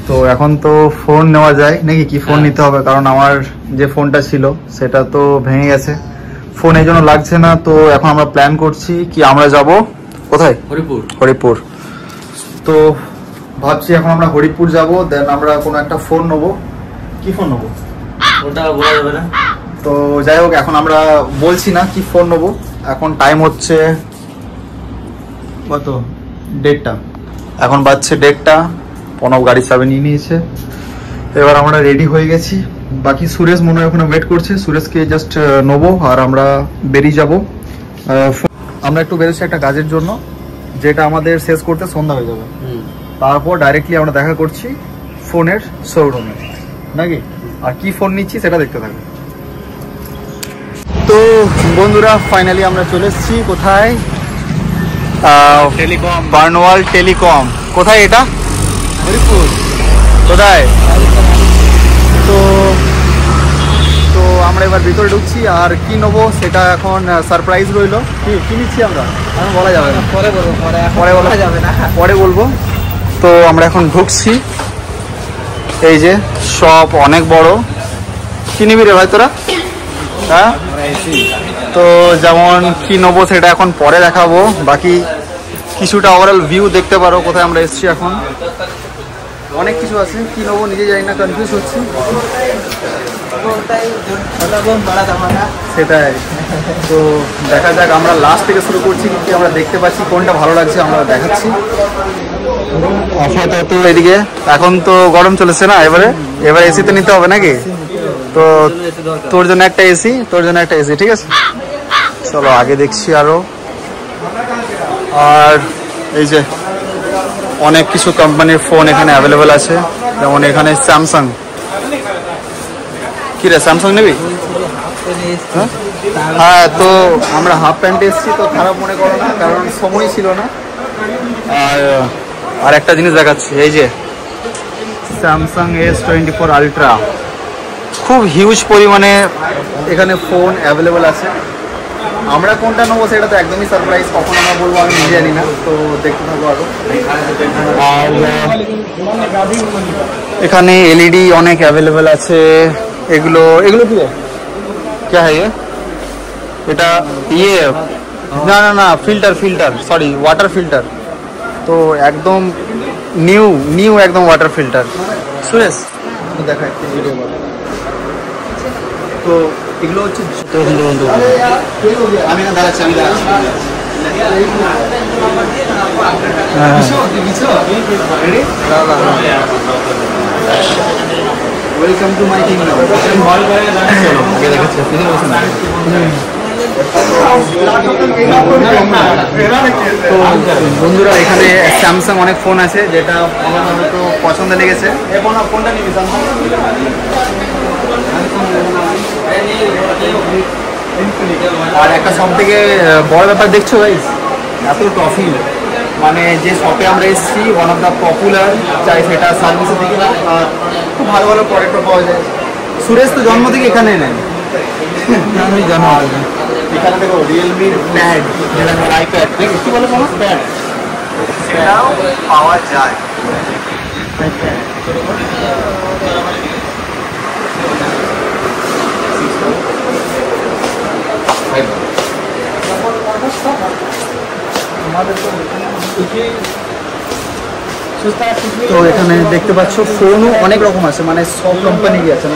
তো এখন তো ফোন নেওয়া যায় নাকি, কি ফোন নিতে হবে, কারণ আমার যে ফোনটা ছিল সেটা তো ভেঙে গেছে, ফোন এই জন্য লাগছে না। তো এখন আমরা প্ল্যান করছি কি আমরা যাব কোথায়, হরিপুর। তো ভাবছি এখন আমরা হরিপুর যাব, দেন আমরা কোনো একটা ফোন নেবো। কি ফোন নেবো ওটা বলা যাবে না, তো যাই হোক এখন আমরা বলছি না কি ফোন নেবো। এখন টাইম হচ্ছে কত, 1:30, এখন বাজছে 1:30। প্রণব গাড়ি চাবি নিয়ে নিয়েছে, এবার আমরা রেডি হয়ে গেছি। বাকি সুরেশ মনে হয় ওখানে ওয়েট করছে, সুরেশকে জাস্ট নেবো আর আমরা বেরিয়ে যাব। আমরা একটু বেরোচ্ছি একটা কাজের জন্য, যেটা আমাদের শেষ করতে সন্ধ্যা হয়ে যাবে। তারপর ডাইরেক্টলি আমরা দেখা করছি ফোনের শোরুমে নাকি, আর কি ফোন নিচ্ছি সেটা দেখতে থাকবে। তো বন্ধুরা ফাইনালি আমরা চলে এসেছি কোথায়, টেলিকম, বার্নওয়াল টেলিকম। কোথায় এটা? হরিপুর। কোথায়? তো তো আমরা এবার ভিতরে ঢুকছি, আর কি নেবো সেটা এখন সারপ্রাইজ রইলো। কি নিচ্ছি আমরা এখন বলা যাবে না, পরে বলবো, পরে বলা যাবে না, পরে বলবো। তো আমরা এখন ঢুকছি, এই যে শপ অনেক বড়। কি নিবি রে ভাই তোরা? হ্যাঁ, তো যেমন কি নেবো সেটা এখন পরে দেখাবো, বাকি কিছুটা ওভারঅল ভিউ দেখতে পারো কোথায় আমরা এসেছি। এখন অনেক কিছু আছে, কি নেবো নিজে জানি না, কনফিউজ হচ্ছি। সেটাই, তো দেখা যাক, আমরা লাস্ট থেকে শুরু করছি, কিন্তু আমরা দেখতে পাচ্ছি কোনটা ভালো লাগছে আমরা দেখাচ্ছি। তো এদিকে এখন তো গরম চলেছে না, এবারে এসি তো নিতে হবে নাকি, তো তোর জন্য একটা এসি, তোর জন্য একটা এসি, ঠিক আছে। চলো আগে দেখছি আরো। আর এই যে অনেক কিছু কোম্পানির ফোন এখানে অ্যাভেলেবেল আছে, যেমন এখানে স্যামসাং। কি রে, স্যামসাং নিবি? হ্যাঁ, তো আমরা হাফ প্যান্টে এসেছি, তো খারাপ মনে করো না, কারণ সময় ছিল না। আর একটা জিনিস দেখাচ্ছি, এই যে স্যামসাং S24 আলট্রা, খুব হিউজ পরিমাণে এখানে ফোন অ্যাভেলেবেল আছে। আমরা কোনটা নেবো সেটা তো একদমই সারপ্রাইজ, কখন আমরা বলবো আমি নিজে জানি না, তো দেখতে থাকবো আরো। আর এখানে এলইডি অনেক অ্যাভেলেবেল আছে। এগুলো কি क्या है ये? এটা না ফিল্টার, সরি ওয়াটার ফিল্টার, তো একদম নিউ একদম ওয়াটার ফিল্টার। সুরেশ দেখায় ভিডিও, তো এগুলো হচ্ছে আমি না দাঁড়াচ্ছি, ওয়েলকাম টু মাই কিংডম। তো বন্ধুরা এখানে স্যামসাং অনেক ফোন আছে, যেটা আমার হয়তো পছন্দ লেগেছে। কোনটা নিবি স্যামসাং? আর একটা সব থেকে বড় ব্যাপার দেখছো ভাই, এত ট্রফি, মানে যে শপে আমরা এসেছি ওয়ান অফ দ্য পপুলার, চাই সেটা সার্ভিসের দিকে, খুব ভালো ভালো প্রোডাক্টও পাওয়া যায়। সুরেশ তো জন্ম থেকে এখানে নেন, এখানে দেখো রিয়েলমির প্যাড, যেটা আইপ্যাড, কি বলে প্যাড, সেটাও পাওয়া যায়। তো এখানে দেখতে পাচ্ছ ফোনও অনেক রকম আছে, মানে সব কোম্পানিরই আছে।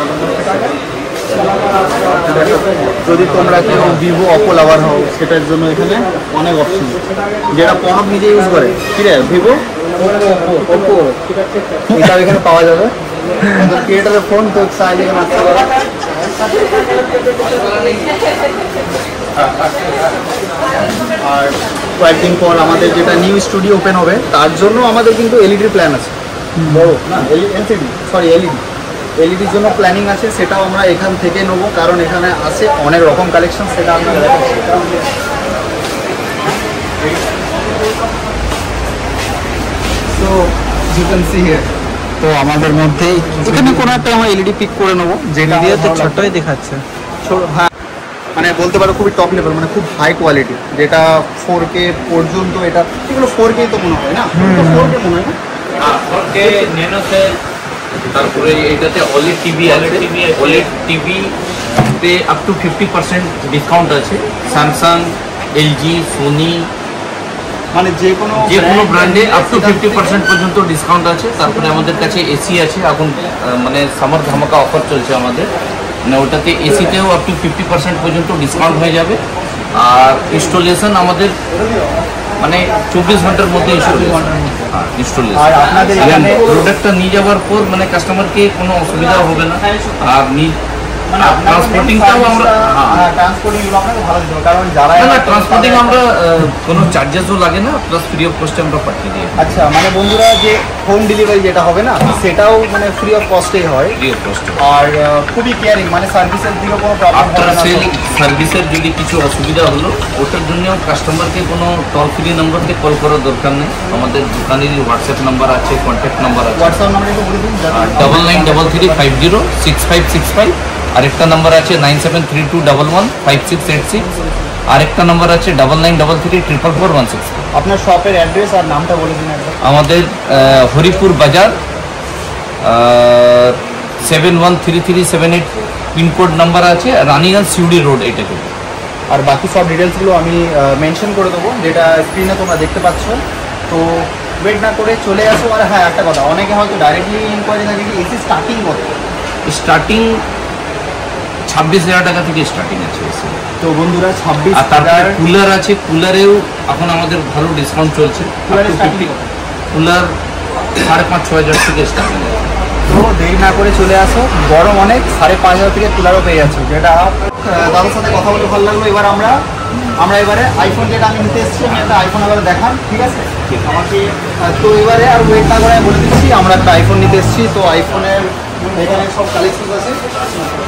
যদি তোমরা কেউ ভিভো, অপো লাভার হও, সেটার জন্য এখানে অনেক অপশন, যেটা প্রণব নিজে ইউজ করে। কি রে, ভিভো, ওপো, এটাও এখানে পাওয়া যাবে। ক্রিয়েটারের ফোন তো চাইলে এখানে আসতে পারো। আর কয়েকদিন পর আমাদের যেটা নিউ স্টুডিও ওপেন হবে, তার জন্য আমাদের কিন্তু এলইডির প্ল্যান আছে, বড় না এলসিডি, সরি এলইডির জন্য প্ল্যানিং আছে, সেটাও আমরা এখান থেকে নেবো, কারণ এখানে আছে অনেক রকম কালেকশন, সেটা আপনারা দেখাচ্ছি। তো ইউ ক্যান সি হিয়ার, তো আমাদের মধ্যে এখানে কোনো একটা আমরা এলইডি পিক করে নেবো, যেটা দিয়ে তো ছোটই দেখাচ্ছে। হ্যাঁ, মানে বলতে পারো খুবই টপ লেভেল, মানে খুব হাই কোয়ালিটি, যেটা 4K পর্যন্ত। এটা এগুলো 4K তো মনে হয় না, 4K মনে হয় না, 4K ন্যানো সেল। তারপরে এটাতে OLED টিভি আছে, OLED টিভিতে আপ টু 50% ডিসকাউন্ট আছে। স্যামসাং, LG, সোনি, মানে যে কোনো ব্র্যান্ডে আপ টু 50% পর্যন্ত ডিসকাউন্ট আছে। তারপরে আমাদের কাছে এসি আছে, এখন মানে সামার ধামাকা অফার চলছে আমাদের, মানে ওটাতে এসিতেও আপ টু 50% পর্যন্ত ডিসকাউন্ট হয়ে যাবে। আর ইনস্টলেশন আমাদের মানে 24 ঘন্টার মধ্যে ইনস্টলেশন। আর আপনাদের এখানে প্রোডাক্টটা নিয়ে যাওয়ার পর মানে কাস্টমারকে কোনো অসুবিধা হবে না। আর ট্রান্সপোর্টিংটাও আমরা কারণ যারা ট্রান্সপোর্টিং আমরা কোনো চার্জেসও লাগে না, প্লাস ফ্রি অফ কস্টে আমরা পাঠিয়ে দিই। আচ্ছা, মানে বন্ধুরা যে হোম ডেলিভারি যেটা হবে না, সেটাও মানে ফ্রি অফ কস্টেই হয়, ফ্রি অফ কস্টে। আর খুবই কেয়ারিং, মানে সার্ভিসের দিকে কোনো প্রবলেম হবে না। সার্ভিসের যদি কিছু অসুবিধা হলো, ওটার জন্য কাস্টমারকে কোনো টোল ফ্রি নাম্বারকে কল করার দরকার নেই। আমাদের দোকানের হোয়াটসঅ্যাপ নাম্বার আছে, কন্ট্যাক্ট নাম্বার আছে। হোয়াটসঅ্যাপ নাম্বার একটু বলে দিন। 9933506565। আরেকটা নাম্বার আছে 9732115686। আরেকটা নাম্বার আছে 9933444160। আপনার শপের অ্যাড্রেস আর নামটা বলে দিন একবার। আমাদের হরিপুর বাজার 713378 পিনকোড নাম্বার আছে, রানিগঞ্জ সিউড়ি রোড এটাকে। আর বাকি সব ডিটেলসগুলো আমি মেনশন করে দেবো, যেটা স্ক্রিনে তোমরা দেখতে পাচ্ছ। তো ওয়েট না করে চলে আসো। আর হ্যাঁ, একটা কথা, অনেকে হয়তো ডাইরেক্টলি ইনকোয়ারি থাকে, এসি স্টার্টিং কত? স্টার্টিং 26,000 টাকা থেকে স্টার্টিং আছে। তো বন্ধুরা 26। আর তারপরে কুলার আছে, কুলারেও এখন আমাদের ভালো ডিসকাউন্ট চলছে। কুলার 5,500-6,000 থেকে স্টার্টিং আছে। তো দেরি না করে চলে আসো, গরম অনেক, 5,500 থেকে কুলারও পেয়ে যাচ্ছ, যেটা দাদার সাথে কথা বলে ভালো লাগলো। এবার আমরা এবারে আইফোন, যেটা আমি নিতে এসেছি, আমি একটা আইফোন এবারে দেখান, ঠিক আছে আমাকে। তো এবারে আর ওয়েট না করে বলে দিচ্ছি, আমরা একটা আইফোন নিতে এসেছি। তো আইফোনের এখানে সব কালেকশন আছে।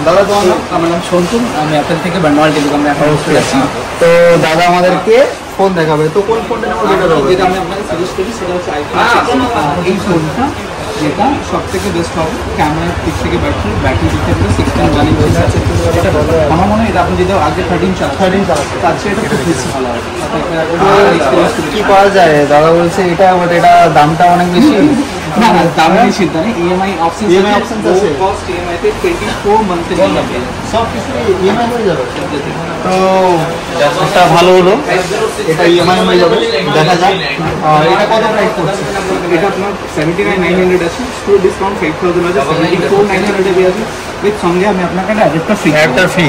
দাদা, তোমার নাম? আমার নাম সন্তুন, আমি আপনার থেকে বান্ডাল টেলিকমে এখন আছি। তো দাদা আমাদেরকে ফোন দেখাবে। তো কোন ফোনটা নেবো? যেটা আমি আপনাকে সাজেস্ট করি সেটা হচ্ছে আইফোন। এই ফোনটা যেটা সব থেকে বেস্ট হবে, ক্যামেরার দিক থেকে ব্যাটারি দিক থেকে 16 ওয়ান ইঞ্চি আছে। আমার মনে হয় এটা আপনি যদি আগে 13 চালাচ্ছে, তার চেয়ে এটা খুব বেশি ভালো হবে। কি করা যায়? দাদা বলছে এটা, বাট এটা দামটা অনেক বেশি। না না, দামের চিন্তা নেই, ইএমআই অপশন আছে। কস্ট ইএমআই তে 24 মান্থে সব কিছু ইএমআই হয়ে যাবে। তো এটা ভালো হলো, এটা ইএমআই হয়ে যাবে, দেখা যাক। এটা কত প্রাইস পড়ছে? এটা আপনার 79,900 আছে, স্টোর ডিসকাউন্ট 5,000 আছে, 74,900 এ আছে। এর সঙ্গে আমি আপনাকে অ্যাডাপ্টার ফ্রি।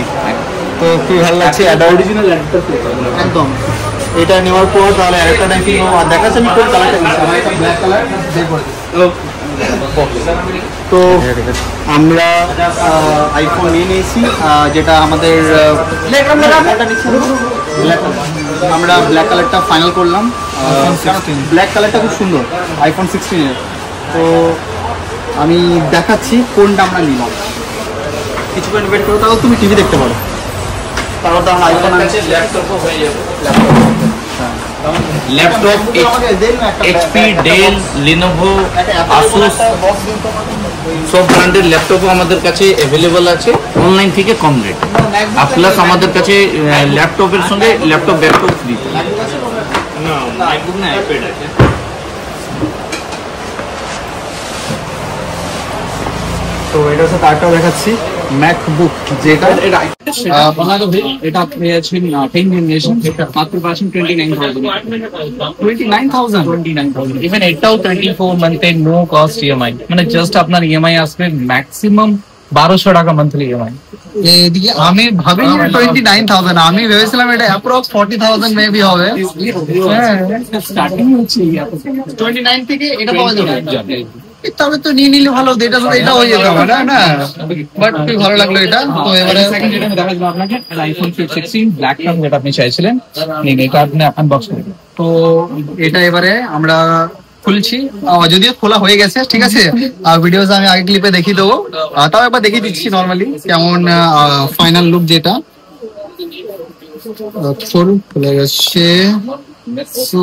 তো খুব ভালো লাগছে, অরিজিনাল অ্যাডাপ্টার ফ্রি একদম। এটা নেওয়ার পর তাহলে আরেকটা ফ্রি নেবো। আর দেখাচ্ছে আমি কোন কালারটা নিচ্ছি, আমার একটা ব্ল্যাক কালার বের করে দিই। তো আমরা আইফোন নিয়ে নিয়েছি, যেটা আমাদের আমরা ব্ল্যাক কালারটা ফাইনাল করলাম। ব্ল্যাক কালারটা খুব সুন্দর, আইফোন 16-এর। তো আমি দেখাচ্ছি কোনটা আমরা নিলাম। কিছুক্ষণ ওয়েট করো, তাহলে তুমি টিভি দেখতে পারো। তারপর তো আইফোন আছে, ল্যাপটপও হয়ে যাবে। Laptop HP, Dell, Lenovo, Asus সব ব্র্যান্ডের ল্যাপটপও আমাদের কাছে অ্যাভেলেবল আছে, অনলাইন থেকে কম রেট। আর প্লাস আমাদের কাছে ল্যাপটপের সঙ্গে ল্যাপটপ ব্যাকআপ ফ্রি। না, ম্যাকবুক না, আইপ্যাড আছে। তো এটা হচ্ছে তারটাও দেখাচ্ছি, ম্যাকবুক, যেটা এটা আপনি আছেন 10 জেনারেশন, মাত্র পাচ্ছেন 29,000। ইভেন এটাও 24 মান্থে নো কস্ট ইএমআই, মানে জাস্ট আপনার ইএমআই আসবে ম্যাক্সিমাম 1,200 টাকা মান্থলি ইএমআই। এদিকে আমি ভাবিনি 29,000, আমি ভেবেছিলাম এটা অ্যাপ্রক্স 40,000 মেবি হবে। স্টার্টিং হচ্ছে 29 থেকে এটা পাওয়া যাবে। তবে তো নিয়ে নিলে ভালো, এটা তো এটা হয়ে যেতে হবে না। বাট খুব ভালো লাগলো এটা। তো এবারে সেকেন্ড যেটা আমি দেখাবো আপনাকে, আইফোন 16 ব্ল্যাক কালার, যেটা আপনি চাইছিলেন, নিন এটা আপনি আনবক্স করুন। তো এটা এবারে আমরা খুলছি, যদিও খোলা হয়ে গেছে, ঠিক আছে। ভিডিওস আমি আগে ক্লিপে দেখিয়ে দেবো, তাও একবার দেখিয়ে দিচ্ছি নর্মালি কেমন ফাইনাল লুক। যেটা খুলে গেছে, So,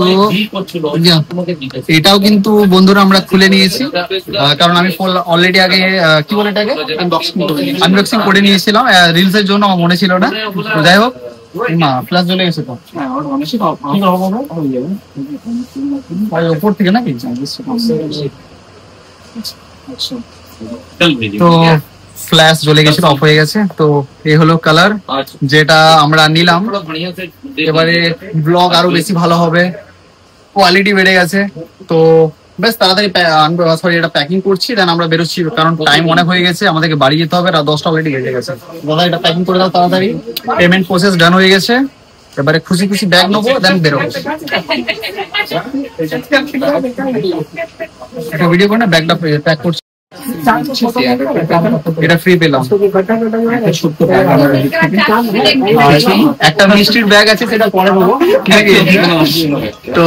এটাও কিন্তু বন্ধুরা আমরা খুলে নিয়েছি, কারণ আমি অলরেডি আগে কি বলে এটাকে আনবক্সিং করে নিয়েছিলাম রিলস এর জন্য, আমার মনে ছিল না। তো যাই হোক, মা ফ্ল্যাশ জ্বলে গেছে তো উপর থেকে নাকি। তো ফ্ল্যাশ জ্বলে গেছিল, অফ হয়ে গেছে। তো এই হলো কালার যেটা আমরা নিলাম। এবারে ব্লগ আরো বেশি ভালো হবে, কোয়ালিটি বেড়ে গেছে। তো বেশ তাড়াতাড়ি সরি এটা প্যাকিং করছি, দেন আমরা বেরোচ্ছি, কারণ টাইম অনেক হয়ে গেছে, আমাদেরকে বাড়ি যেতে হবে। রাত 10টা অলরেডি বেজে গেছে। দাদা এটা প্যাকিং করে দাও তাড়াতাড়ি, পেমেন্ট প্রসেস ডান হয়ে গেছে। এবারে খুশি খুশি ব্যাগ নেবো, দেন বেরোবো। একটা ভিডিও করে না ব্যাগটা প্যাক করছি। এটা ফ্রি পেলাম, একটা মিষ্টির ব্যাগ আছে, সেটা পরে নেবো। তো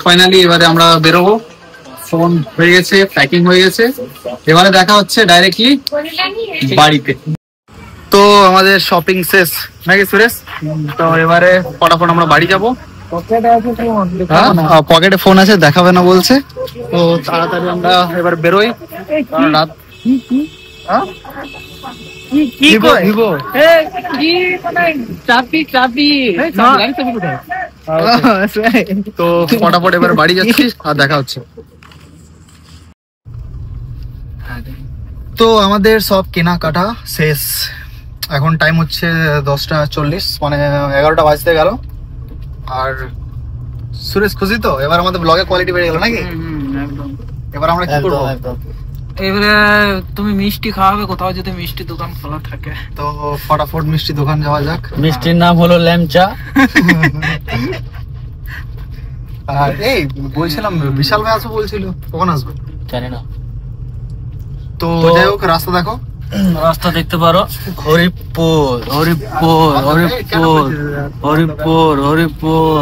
ফাইনালি এবারে আমরা বেরোবো। ফোন হয়ে গেছে, প্যাকিং হয়ে গেছে, এবারে দেখা হচ্ছে ডাইরেক্টলি বাড়িতে। তো আমাদের শপিং শেষ নাকি সুরেশ? তো এবারে ফটাফট আমরা বাড়ি যাবো। পকেটে ফোন আছে, দেখাবে না বলছে। তো তাড়াতাড়ি আমরা এবার বেরোই, রাত তো ফটাফট এবার বাড়ি যাচ্ছি, আর দেখা হচ্ছে। তো আমাদের সব কেনাকাটা শেষ, এখন টাইম হচ্ছে 10:40, মানে 11টা বাজতে গেল। আর সুরেশ খুশি তো? এবার আমাদের ব্লগে কোয়ালিটি বেড়ে গেল নাকি? এবার আমরা কি করবো? এবারে তুমি মিষ্টি খাওয়াবে কোথাও, যদি মিষ্টি দোকান খোলা থাকে। তো ফটাফট মিষ্টি দোকান যাওয়া যাক। মিষ্টির নাম হলো ল্যাংচা। আর এই বলছিলাম, বিশাল ভাই আসবে বলছিল, কখন আসবে জানি না। তো যাই হোক, রাস্তা দেখো, রাস্তা দেখতে পারো। হরিপুর হরিপুর হরিপুর হরিপুর হরিপুর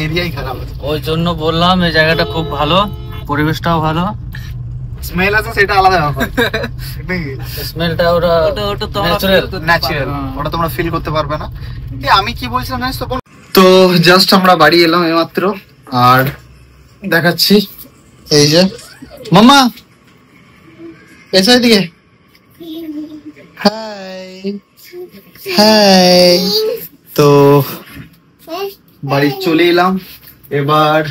এরিয়াই খারাপ, ওই জন্য বললাম এই জায়গাটা খুব ভালো, পরিবেশটাও ভালো। স্মেল আছে সেটা আলাদা ব্যাপার, স্মেলটা ওটা ন্যাচারাল, ওটা তোমরা ফিল করতে পারবে না। আমি কি বলছিলাম জানিস তো? তো জাস্ট আমরা বাড়ি এলাম এইমাত্র, আর দেখাচ্ছি এই যে মাম্মা এসে দিকে, হাই হাই। তো বাড়ি চলে এলাম, এবার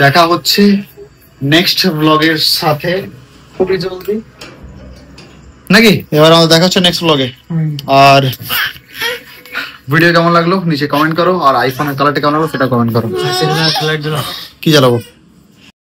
দেখা হচ্ছে নেক্সট ব্লগের সাথে খুবই জলদি নাকি। এবার আমাদের দেখা হচ্ছে নেক্সট ব্লগে। আর ভিডিও কেমন লাগলো নিচে কমেন্ট করো, আর আইফোনের কালারটা কেমন লাগলো সেটা কমেন্ট করো। কি জ্বালাবো?